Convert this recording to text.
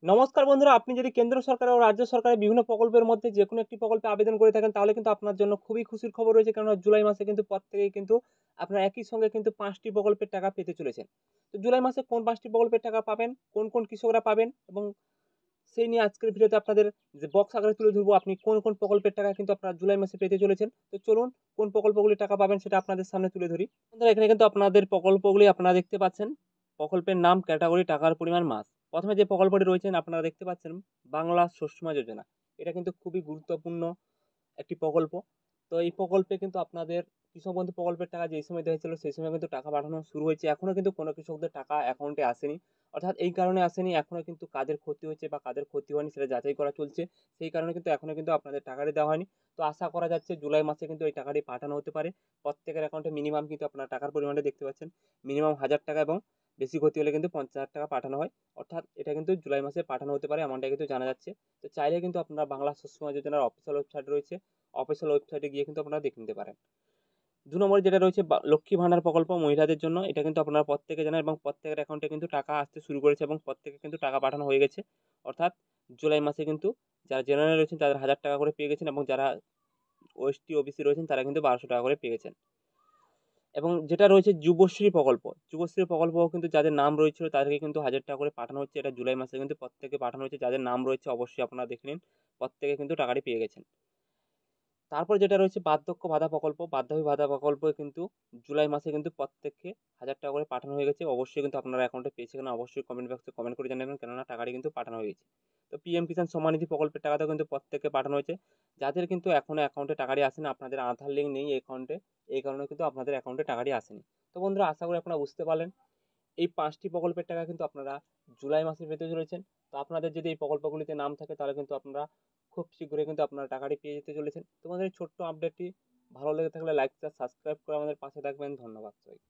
নমস্কার বন্ধুরা, আপনি যদি কেন্দ্র সরকার ও রাজ্য সরকারের বিভিন্ন প্রকল্পের মধ্যে যেকোনো একটি প্রকল্পে আবেদন করে থাকেন, তাহলে কিন্তু আপনার জন্য খুবই খুশির খবর রয়েছে। কেননা জুলাই মাসে কিন্তু প্রত্যেকেই কিন্তু আপনারা একই সঙ্গে কিন্তু ৫ টি প্রকল্পের টাকা পেতে চলেছেন। তো জুলাই মাসে কোন ৫ টি প্রকল্পের টাকা পাবেন, কোন কৃষকরা পাবেন এবং সেই নিয়ে আজকের ভিডিওতে আপনাদের যে বক্স আকারে তুলে ধরবো আপনি কোন প্রকল্পের টাকা কিন্তু আপনারা জুলাই মাসে পেতে চলেছেন। তো চলুন কোন প্রকল্পগুলির টাকা পাবেন সেটা আপনাদের সামনে তুলে ধরি। বন্ধুরা, এখানে কিন্তু আপনাদের প্রকল্পগুলি আপনারা দেখতে পাচ্ছেন। প্রকল্পের নাম, ক্যাটাগরি, টাকার পরিমাণ, মাস। ১ম এ যে প্রকল্পটি রয়েছেন আপনারা দেখতে পাচ্ছেন, বাংলা শস্য বীমা যোজনা। এটা কিন্তু খুবই গুরুত্বপূর্ণ একটি প্রকল্প। তো এই প্রকল্পে কিন্তু আপনাদের কৃষক বন্ধু প্রকল্পের টাকা যেই সময় দেওয়া হয়েছিল সেই সময় কিন্তু টাকা পাঠানো শুরু হয়েছে। এখনো কিন্তু কোনো কৃষকদের টাকা অ্যাকাউন্টে আসেনি। অর্থাৎ এই কারণে আসেনি, এখনো কিন্তু কাদের ক্ষতি হয়েছে বা কাদের ক্ষতি হয়নি সেটা যাচাই করা চলছে। সেই কারণে কিন্তু এখনো কিন্তু আপনাদের টাকাটি দেওয়া হয়নি। তো আশা করা যাচ্ছে জুলাই মাসে কিন্তু এই টাকাটি পাঠানো হতে পারে। প্রত্যেকের অ্যাকাউন্টে মিনিমাম কিন্তু আপনারা টাকার পরিমাণটা দেখতে পাচ্ছেন। মিনিমাম ৳১,০০০ এবং বেশি ক্ষতি হলে কিন্তু ৳৫০,০০০ পাঠানো হয়। অর্থাৎ এটা কিন্তু জুলাই মাসে পাঠানো হতে পারে, এমনটাই কিন্তু জানা যাচ্ছে। তো চাইলে কিন্তু আপনারা বাংলা শস্য বীমা যোজনার অফিসিয়াল ওয়েবসাইট রয়েছে। অফিসিয়াল ওয়েবসাইটে গিয়ে কিন্তু আপনারা দেখে নিতে পারেন। ২ নম্বরে যেটা রয়েছে লক্ষ্মী ভান্ডার প্রকল্প মহিলাদের জন্য। এটা কিন্তু আপনারা প্রত্যেকে জানেন এবং প্রত্যেকের অ্যাকাউন্টে কিন্তু টাকা আসতে শুরু করেছে এবং প্রত্যেকে কিন্তু টাকা পাঠানো হয়ে গেছে। অর্থাৎ জুলাই মাসে কিন্তু যারা জেনারেল রয়েছেন তাদের ৳১,০০০ করে পেয়ে গেছেন এবং যারা ওএসটি, ওবিসি রয়েছেন তারা কিন্তু ৳১,২০০ করে পেয়ে গেছেন। এবং যেটা রয়েছে যুবশ্রী প্রকল্প। যুবশ্রী প্রকল্পও কিন্তু যাদের নাম রয়েছিল তাদেরকে কিন্তু ৳১,০০০ করে পাঠানো হচ্ছে। এটা জুলাই মাসে কিন্তু প্রত্যেককে পাঠানো হয়েছে। যাদের নাম রয়েছে অবশ্যই আপনারা দেখে নিন। প্রত্যেকে কিন্তু টাকাটি পেয়ে গেছেন। তারপর যেটা রয়েছে বার্ধক্য ভাতা প্রকল্প। বার্ধক্য ভাতা প্রকল্প কিন্তু জুলাই মাসে কিন্তু প্রত্যেককে ৳১,০০০ করে পাঠানো হয়ে গেছে। অবশ্যই কিন্তু আপনারা অ্যাকাউন্টে পেয়েছে কিনা অবশ্যই কমেন্ট বক্সে কমেন্ট করে জানাবেন, কেননা টাকাটি কিন্তু পাঠানো হয়ে গেছে। তো পিএম কিষাণ সম্মান নিধি প্রকল্পের টাকাটাও কিন্তু প্রত্যেককে পাঠানো হয়েছে। যাদের কিন্তু এখনো অ্যাকাউন্টে টাকাটি আসেনি, আপনাদের আধার লিঙ্ক নেই অ্যাকাউন্টে, এই কারণে কিন্তু আপনাদের অ্যাকাউন্টে টাকাটি আসেনি। তো বন্ধুরা, আশা করি আপনারা বুঝতে পারলেন। এই ৫ টি প্রকল্পের টাকা কিন্তু আপনারা জুলাই মাসে পেতে চলেছেন। তো আপনাদের যদি এই প্রকল্পগুলিতে নাম থাকে তাহলে কিন্তু আপনারা খুব শীঘ্রই কিন্তু আপনারা টাকাটি পেয়ে যেতে চলেছেন। তোমাদের এই ছোট্ট আপডেটটি ভালো লেগে থাকলে লাইক, শেয়ার, সাবস্ক্রাইব করে আমাদের পাশে থাকবেন। ধন্যবাদ সবাইকে।